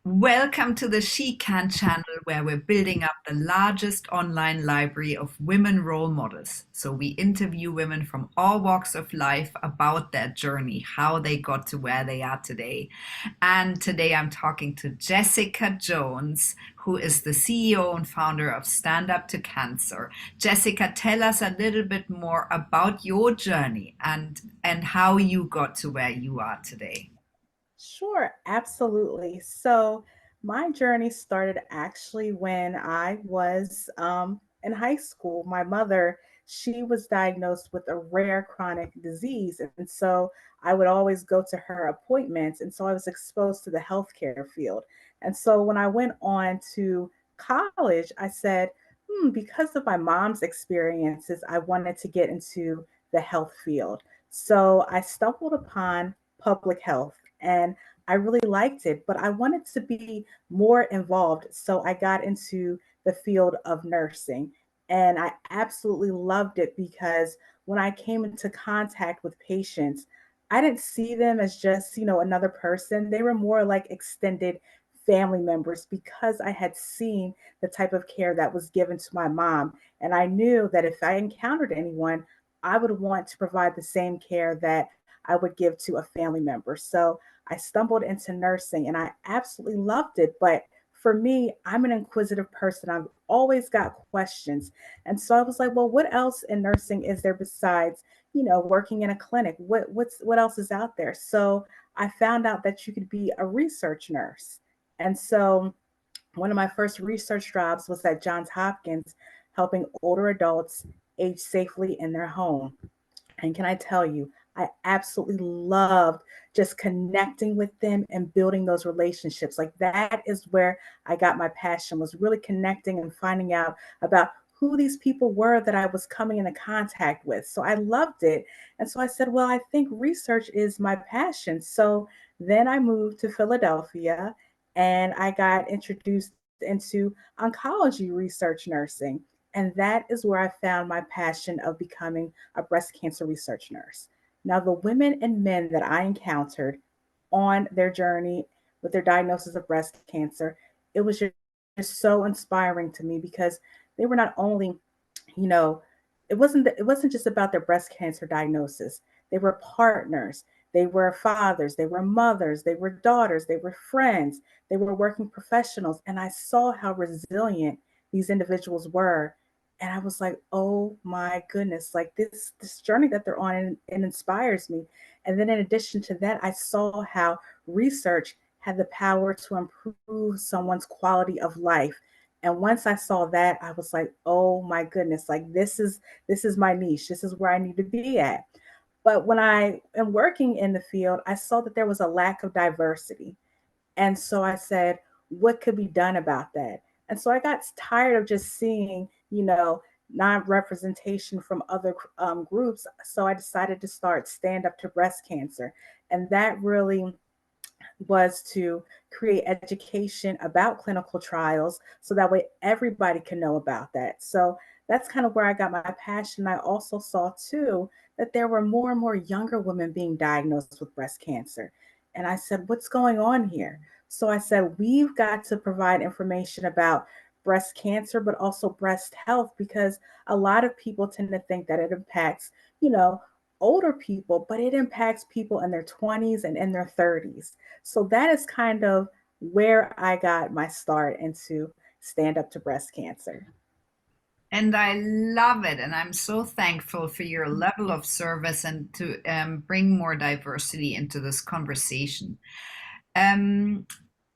Welcome to the She Can channel, where we're building up the largest online library of women role models. So we interview women from all walks of life about their journey, how they got to where they are today. And today I'm talking to Jessica Jones, who is the CEO and founder of Stand Up to Cancer. Jessica, tell us a little bit more about your journey and how you got to where you are today. Sure, absolutely. So, my journey started actually when I was in high school. My mother, she was diagnosed with a rare chronic disease. And so I would always go to her appointments. And so I was exposed to the healthcare field. And so when I went on to college, I said, because of my mom's experiences, I wanted to get into the health field. So I stumbled upon public health. And I really liked it, but I wanted to be more involved. So I got into the field of nursing. And I absolutely loved it because when I came into contact with patients, I didn't see them as just, another person. They were more like extended family members because I had seen the type of care that was given to my mom. And I knew that if I encountered anyone, I would want to provide the same care that I would give to a family member. So I stumbled into nursing and I absolutely loved it. But for me, I'm an inquisitive person. I've always got questions. And so I was like, well, what else in nursing is there besides, working in a clinic? What else is out there? So I found out that you could be a research nurse. And so one of my first research jobs was at Johns Hopkins, helping older adults age safely in their home. And can I tell you, I absolutely loved just connecting with them and building those relationships. Like that is where I got my passion, was really connecting and finding out about who these people were that I was coming into contact with. So I loved it. And so I said, well, I think research is my passion. So then I moved to Philadelphia and I got introduced into oncology research nursing. And that is where I found my passion of becoming a breast cancer research nurse. Now, the women and men that I encountered on their journey with their diagnosis of breast cancer, it was just so inspiring to me because they were not only, you know, it wasn't just about their breast cancer diagnosis. They were partners, they were fathers, they were mothers, they were daughters, they were friends, they were working professionals, and I saw how resilient these individuals were. And I was like, oh my goodness, like this journey that they're on, and inspires me. And then in addition to that, I saw how research had the power to improve someone's quality of life. And once I saw that, I was like, oh my goodness, like this is my niche. This is where I need to be at. But when I am working in the field, I saw that there was a lack of diversity. And so I said, what could be done about that? And so I got tired of just seeing, non representation from other groups. So I decided to start Stand Up to Breast Cancer. And that really was to create education about clinical trials so that way everybody can know about that. So that's kind of where I got my passion. I also saw too that there were more and more younger women being diagnosed with breast cancer. And I said, what's going on here? So I said, we've got to provide information about breast cancer, but also breast health, because a lot of people tend to think that it impacts, you know, older people, but it impacts people in their 20s and in their 30s. So that is kind of where I got my start into Stand Up to Breast Cancer. And I love it. And I'm so thankful for your level of service and to bring more diversity into this conversation. Um,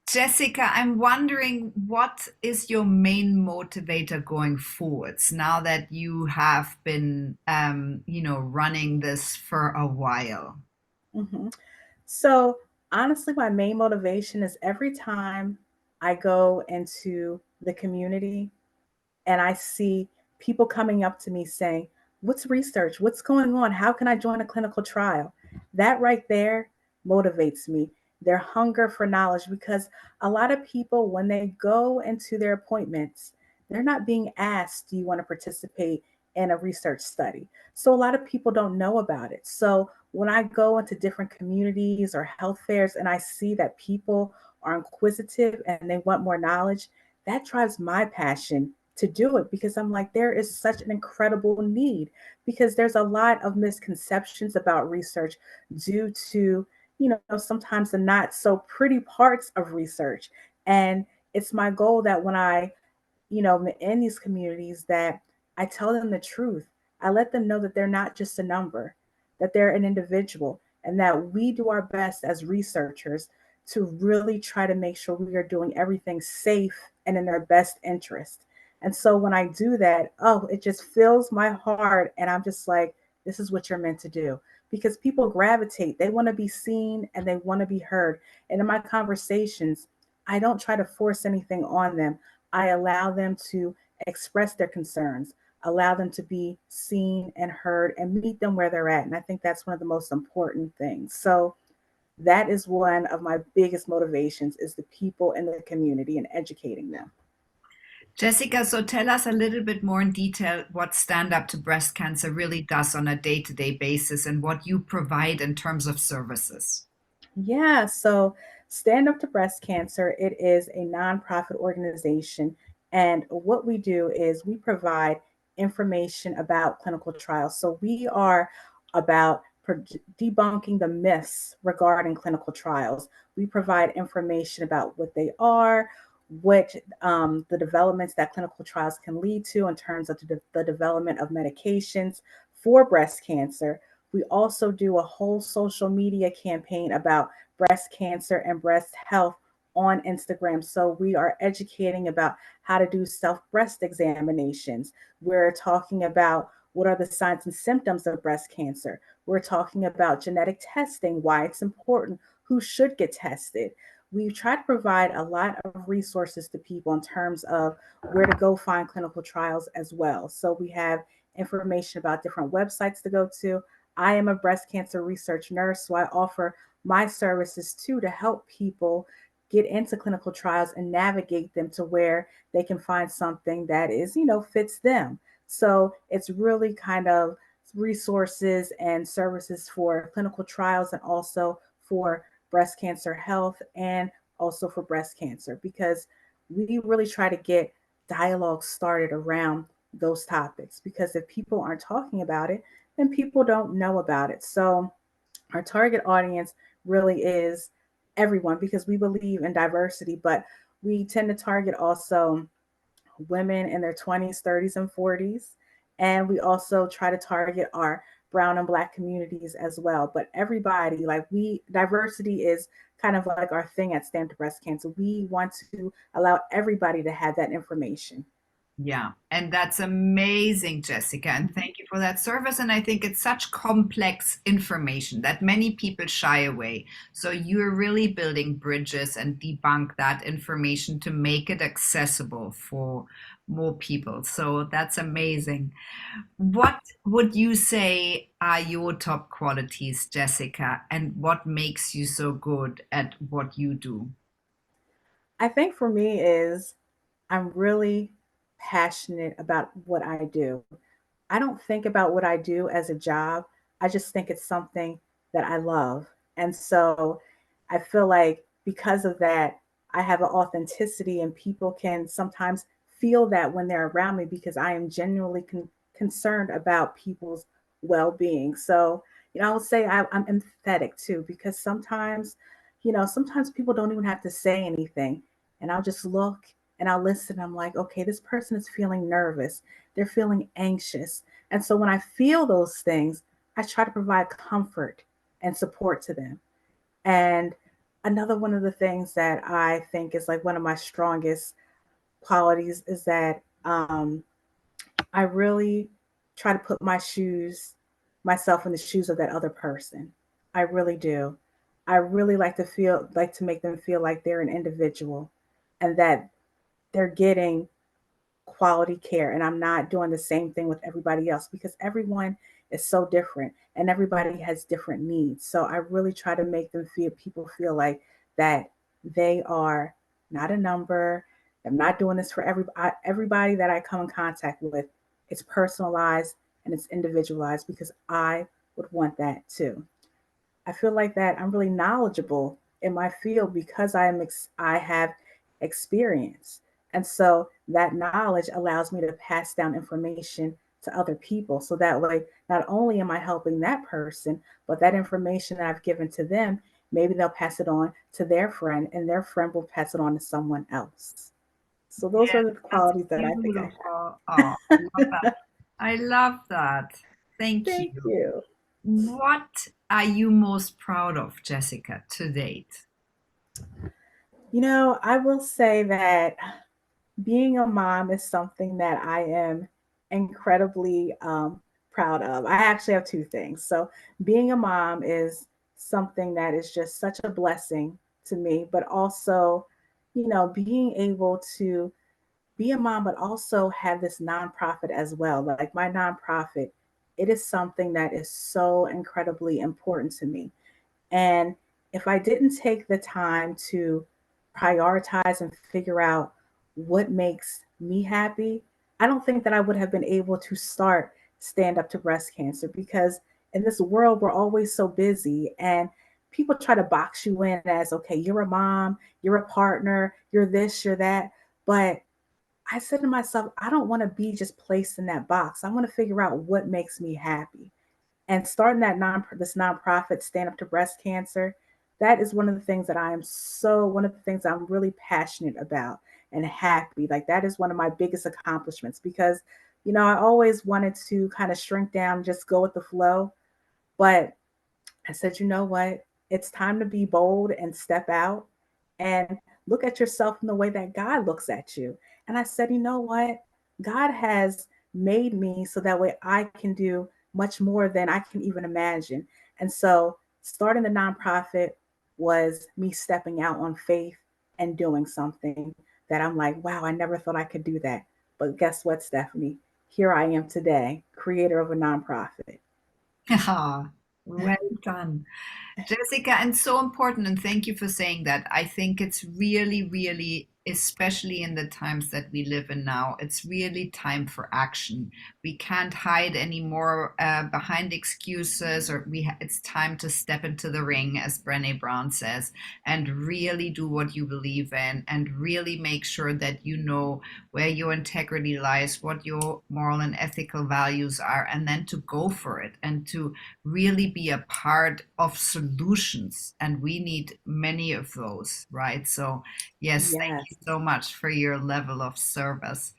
Jessica, I'm wondering what is your main motivator going forwards now that you have been, running this for a while? Mhm. So, honestly, my main motivation is every time I go into the community and I see people coming up to me saying, what's research? What's going on? How can I join a clinical trial? That right there motivates me. Their hunger for knowledge, because a lot of people, when they go into their appointments, they're not being asked, do you want to participate in a research study? So a lot of people don't know about it. So when I go into different communities or health fairs and I see that people are inquisitive and they want more knowledge, that drives my passion to do it because I'm like, there is such an incredible need because there's a lot of misconceptions about research due to, sometimes the not so pretty parts of research. And it's my goal that when I in these communities that I tell them the truth. I let them know that they're not just a number, that they're an individual, and that we do our best as researchers to really try to make sure we are doing everything safe and in their best interest. And so when I do that, oh, it just fills my heart. And I'm just like, this is what you're meant to do. Because people gravitate, they want to be seen and they want to be heard. And in my conversations, I don't try to force anything on them. I allow them to express their concerns, allow them to be seen and heard, and meet them where they're at. And I think that's one of the most important things. So that is one of my biggest motivations is the people in the community and educating them. Jessica, so tell us a little bit more in detail what Stand Up to Breast Cancer really does on a day-to-day basis and what you provide in terms of services. Yeah, so Stand Up to Breast Cancer, it is a nonprofit organization. And what we do is we provide information about clinical trials. So we are about debunking the myths regarding clinical trials. We provide information about what they are, what the developments that clinical trials can lead to in terms of the development of medications for breast cancer. We also do a whole social media campaign about breast cancer and breast health on Instagram. So we are educating about how to do self breast examinations. We're talking about what are the signs and symptoms of breast cancer. We're talking about genetic testing, why it's important, who should get tested. We try to provide a lot of resources to people in terms of where to go find clinical trials as well. So we have information about different websites to go to. I am a breast cancer research nurse, so I offer my services too to help people get into clinical trials and navigate them to where they can find something that is, fits them. So it's really kind of resources and services for clinical trials and also for breast cancer health and also for breast cancer because we really try to get dialogue started around those topics because if people aren't talking about it, then people don't know about it. So our target audience really is everyone because we believe in diversity, but we tend to target also women in their 20s, 30s, and 40s. And we also try to target our brown and black communities as well. But everybody, diversity is kind of like our thing at Stand to Breast Cancer. We want to allow everybody to have that information. Yeah, and that's amazing, Jessica. And thank you for that service. And I think it's such complex information that many people shy away. So you're really building bridges and debunk that information to make it accessible for more people. So that's amazing. What would you say are your top qualities, Jessica, and what makes you so good at what you do? I think for me is I'm really passionate about what I do. I don't think about what I do as a job. I just think it's something that I love. And so I feel like because of that, I have an authenticity, and people can sometimes feel that when they're around me because I am genuinely concerned about people's well being. So, I would say I'm empathetic too because sometimes people don't even have to say anything. And I'll just look and I'll listen. I'm like, okay, this person is feeling nervous, they're feeling anxious. And so when I feel those things, I try to provide comfort and support to them. And another one of the things that I think is like one of my strongest qualities is that I really try to put myself in the shoes of that other person. I really do. I really like to make them feel like they're an individual and that they're getting quality care and I'm not doing the same thing with everybody else because everyone is so different and everybody has different needs. So I really try to make people feel like that they are not a number. I'm not doing this for everybody that I come in contact with. It's personalized and it's individualized because I would want that too. I feel like that I'm really knowledgeable in my field because I have experience. And so that knowledge allows me to pass down information to other people. So that way, not only am I helping that person, but that information that I've given to them, maybe they'll pass it on to their friend, and their friend will pass it on to someone else. So those Yeah, are the that's qualities that I think I beautiful. Oh, I love that. I love that. Thank Thank you. you. What are you most proud of, Jessica, to date? I will say that being a mom is something that I am incredibly proud of. I actually have two things. So, being a mom is something that is just such a blessing to me, but also, being able to be a mom, but also have this nonprofit as well. Like my nonprofit, it is something that is so incredibly important to me. And if I didn't take the time to prioritize and figure out what makes me happy, I don't think that I would have been able to start Stand Up to Breast Cancer, because in this world, we're always so busy and people try to box you in as, okay, you're a mom, you're a partner, you're this, you're that. But I said to myself, I don't want to be just placed in that box. I want to figure out what makes me happy. And starting this nonprofit, Stand Up to Breast Cancer, that is one of the things I'm really passionate about and happy. Like that is one of my biggest accomplishments because, I always wanted to kind of shrink down, just go with the flow. But I said, you know what? It's time to be bold and step out and look at yourself in the way that God looks at you. And I said, you know what? God has made me so that way I can do much more than I can even imagine. And so starting the nonprofit was me stepping out on faith and doing something that I'm like, wow, I never thought I could do that. But guess what, Stephanie? Here I am today, creator of a nonprofit. Ah, well done. Jessica, and so important, and thank you for saying that. I think it's really, really, especially in the times that we live in now, it's really time for action. We can't hide anymore behind excuses, or it's time to step into the ring, as Brené Brown says, and really do what you believe in, and really make sure that you know where your integrity lies, what your moral and ethical values are, and then to go for it and to really be a part of solutions. And we need many of those, right? So, yes, thank you Yes, so much for your level of service.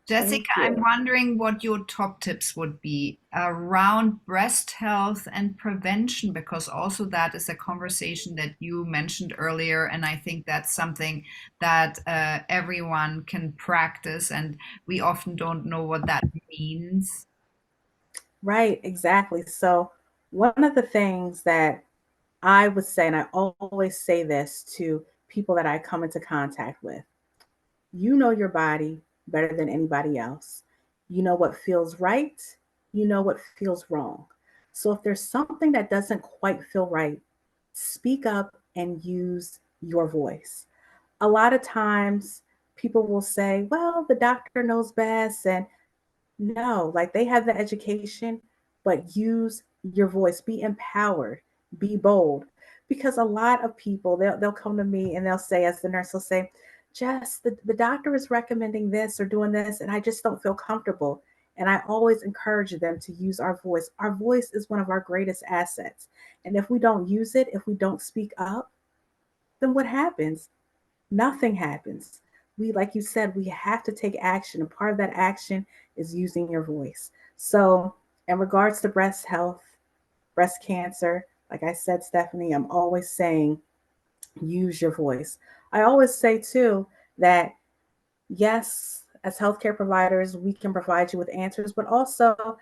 Jessica, thank I'm you. wondering what your top tips would be around breast health and prevention, because also that is a conversation that you mentioned earlier. And I think that's something that everyone can practice, and we often don't know what that means. Right, exactly. So, one of the things that I would say, and I always say this to people that I come into contact with, you know your body better than anybody else. You know what feels right, you know what feels wrong. So, if there's something that doesn't quite feel right, speak up and use your voice. A lot of times, people will say, well, the doctor knows best, and no, like they have the education, but use your voice. Be empowered. Be bold. Because a lot of people, they'll come to me and they'll say, as the nurse will say, Jess, the doctor is recommending this or doing this, and I just don't feel comfortable. And I always encourage them to use our voice. Our voice is one of our greatest assets. And if we don't use it, if we don't speak up, then what happens? Nothing happens. Like you said, we have to take action. And part of that action is using your voice. So, in regards to breast health, breast cancer, like I said, Stephanie, I'm always saying use your voice. I always say, too, that yes, as healthcare providers, we can provide you with answers, but also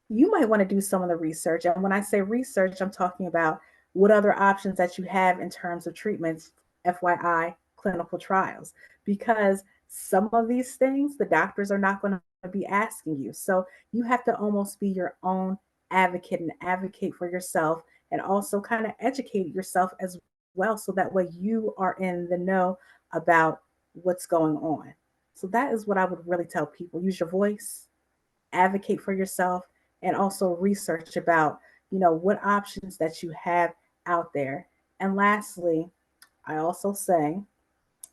you might want to do some of the research. And when I say research, I'm talking about what other options that you have in terms of treatments, FYI, clinical trials, because some of these things the doctors are not going to be asking you. So you have to almost be your own advocate and advocate for yourself and also kind of educate yourself as well. So that way you are in the know about what's going on. So that is what I would really tell people: use your voice, advocate for yourself, and also research about what options that you have out there. And lastly, I also say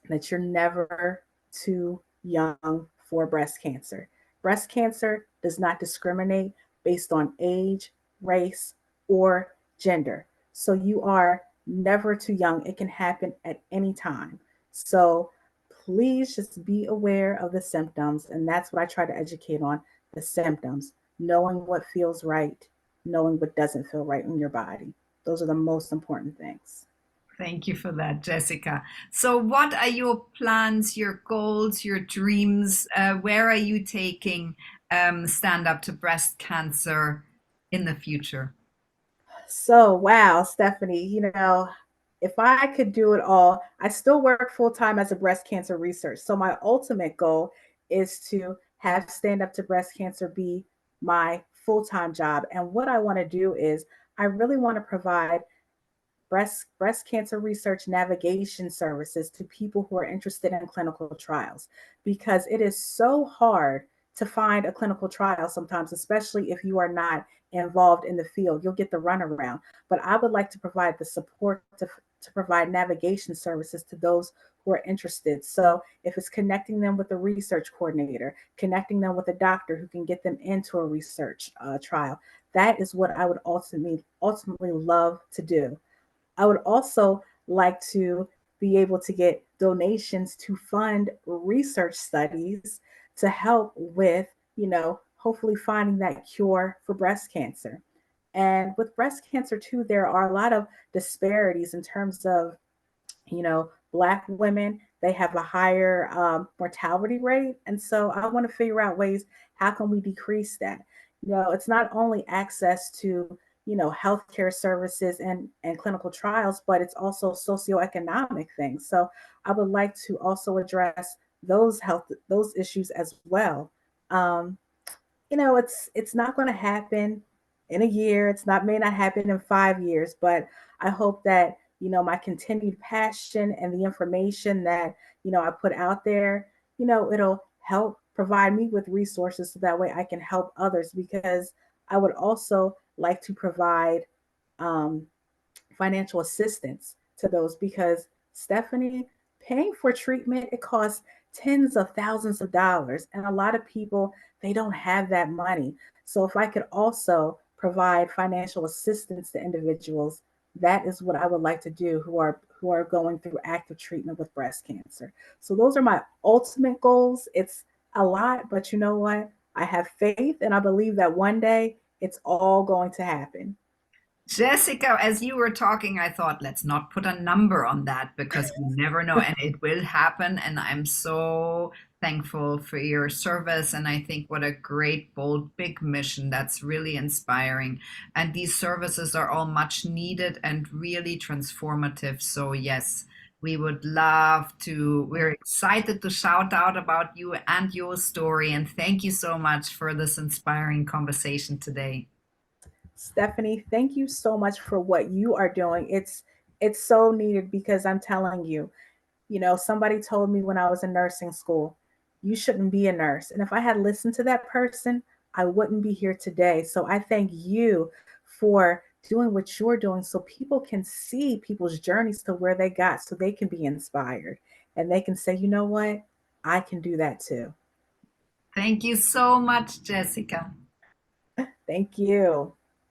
that you're never too young for breast cancer. Breast cancer does not discriminate based on age, race, or gender. So you are never too young. It can happen at any time. So please just be aware of the symptoms. And that's what I try to educate on, the symptoms, knowing what feels right, knowing what doesn't feel right in your body. Those are the most important things. Thank you for that, Jessica. So, what are your plans, your goals, your dreams? Where are you taking Stand Up to Breast Cancer in the future? So, wow, Stephanie, if I could do it all, I still work full time as a breast cancer research. So, my ultimate goal is to have Stand Up to Breast Cancer be my full time job. And what I want to do is, I really want to provide breast cancer research navigation services to people who are interested in clinical trials, because it is so hard to find a clinical trial sometimes, especially if you are not involved in the field. You'll get the runaround. But I would like to provide the support to provide navigation services to those who are interested. So if it's connecting them with a research coordinator, connecting them with a doctor who can get them into a research trial, that is what I would ultimately love to do. I would also like to be able to get donations to fund research studies to help with, hopefully finding that cure for breast cancer. And with breast cancer, too, there are a lot of disparities in terms of, Black women, they have a higher mortality rate. And so I want to figure out ways, how can we decrease that? It's not only access to, healthcare services and clinical trials, but it's also socioeconomic things. So I would like to also address those issues as well. Um, it's not going to happen in a year. It's not may not happen in 5 years, but I hope that my continued passion and the information that I put out there, it'll help provide me with resources so that way I can help others, because I would also like to provide um, financial assistance to those, because Stephanie, paying for treatment, it costs tens of thousands of dollars, and a lot of people, they don't have that money. So if I could also provide financial assistance to individuals, that is what I would like to do, who are going through active treatment with breast cancer. So those are my ultimate goals. It's a lot, but you know what? I have faith and I believe that one day it's all going to happen. Jessica, as you were talking, I thought, let's not put a number on that because you never know, and it will happen. And I'm so thankful for your service. And I think what a great, bold, big mission. That's really inspiring. And these services are all much needed and really transformative. So, yes, we would love to, we're excited to shout out about you and your story. And thank you so much for this inspiring conversation today. Stephanie, thank you so much for what you are doing. It's so needed, because I'm telling you, somebody told me when I was in nursing school, you shouldn't be a nurse. And if I had listened to that person, I wouldn't be here today. So I thank you for doing what you're doing, so people can see people's journeys to where they got, so they can be inspired and they can say, you know what? I can do that too. Thank you so much, Jessica. Thank you.